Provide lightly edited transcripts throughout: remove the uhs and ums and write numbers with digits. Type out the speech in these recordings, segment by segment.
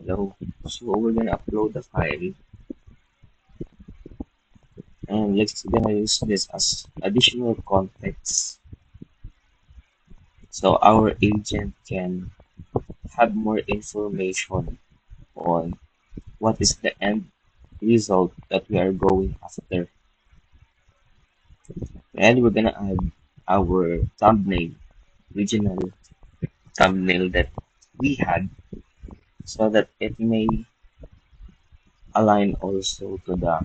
Hello. So we're gonna upload the file and let's gonna use this as additional context so our agent can have more information on what is the end result that we are going after. And we're gonna add our thumbnail, original thumbnail that we had so that it may align also to the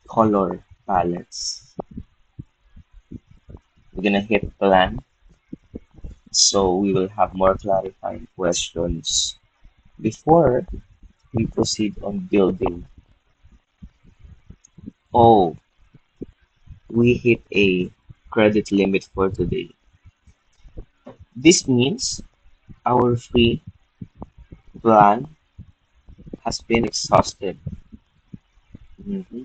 color palettes. We're gonna hit plan so we will have more clarifying questions before we proceed on building. Oh, we hit a credit limit for today. This means our free plan has been exhausted. Mhm.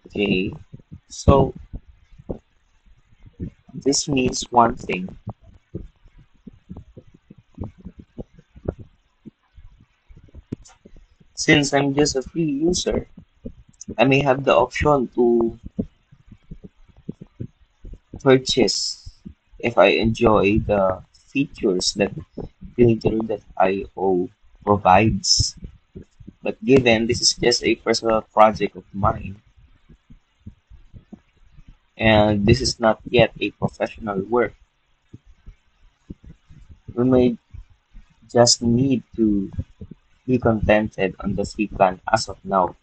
Okay, so this means one thing. Since I'm just a free user, I may have the option to purchase if I enjoy the features that Builder.io provides. But given this is just a personal project of mine, and this is not yet a professional work, we may just need to be contented on the free plan as of now.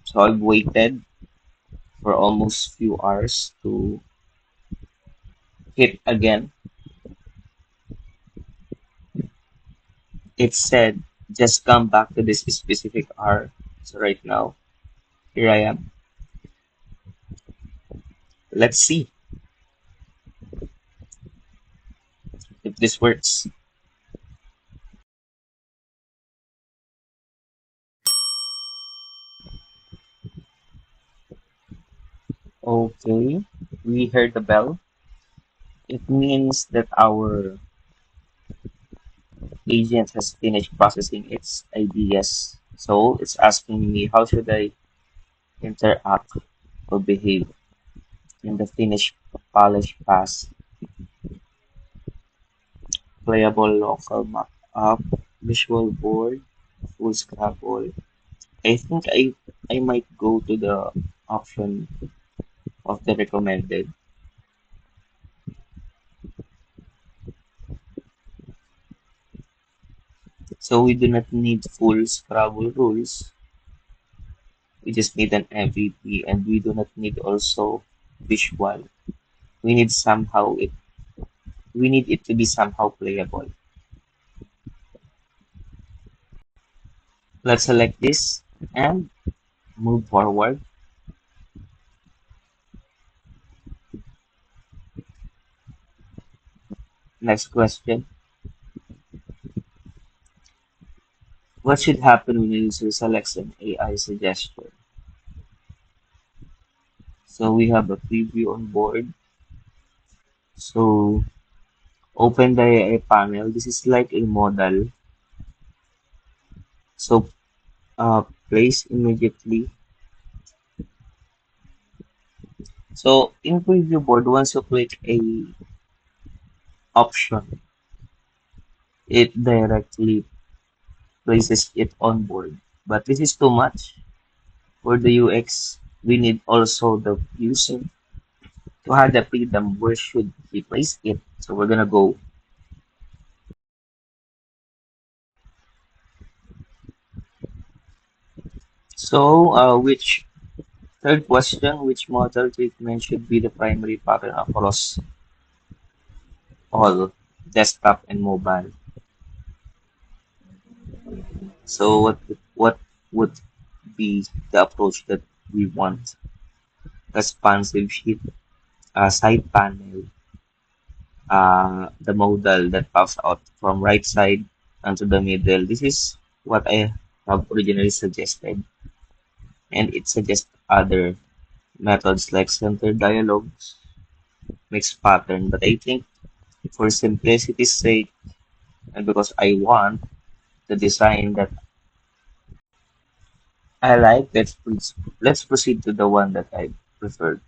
So I've waited for almost few hours to hit again. It said just come back to this specific hour. So right now, here I am. Let's see if this works. Okay, we heard the bell. It means that our agent has finished processing its ideas. So it's asking me how should I interact or behave in the finished polish pass, playable local mock-up, visual board, full scrabble. I think I might go to the option of the recommended. So we do not need full Scrabble rules. We just need an MVP and we do not need also visual. We need somehow it we need it to be somehow playable. Let's select this and move forward. Next question. What should happen when a user selects an AI suggestion? So we have a preview on board. So open the AI panel. This is like a model. So place immediately. So in preview board, once you click a option, it directly places it on board. But this is too much for the UX. We need also the user to have the freedom where should he place it. So we're gonna go. So which third question, which model treatment should be the primary pattern across all desktop and mobile? So what would be the approach that we want? Responsive sheet, side panel, the modal that pops out from right side onto the middle. This is what I have originally suggested, and it suggests other Methods like centered dialogues, mixed pattern, but I think for simplicity's sake, and because I want the design that I like, let's proceed to the one that I prefer.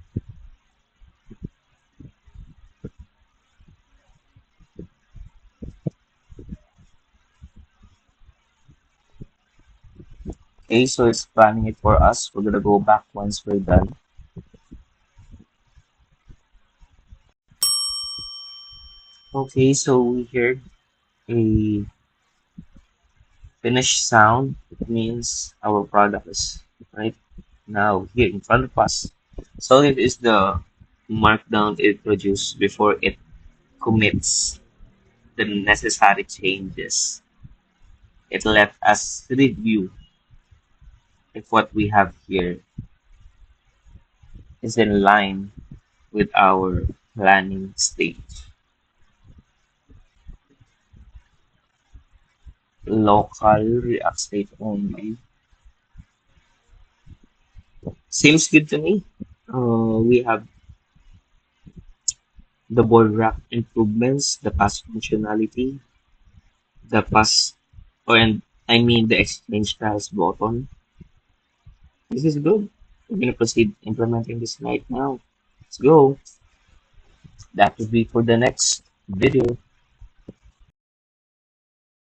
Okay, so it's planning it for us. We're gonna go back once we're done. Okay, so we heard a finished sound. It means our product is right now here in front of us. So it is the markdown it produced before it commits the necessary changes. It let us review if what we have here is in line with our planning stage. Local React state only. Seems good to me. We have the board rack improvements, the pass functionality, the pass, or and I mean the exchange styles button. This is good. We're gonna proceed implementing this right now. Let's go. That will be for the next video.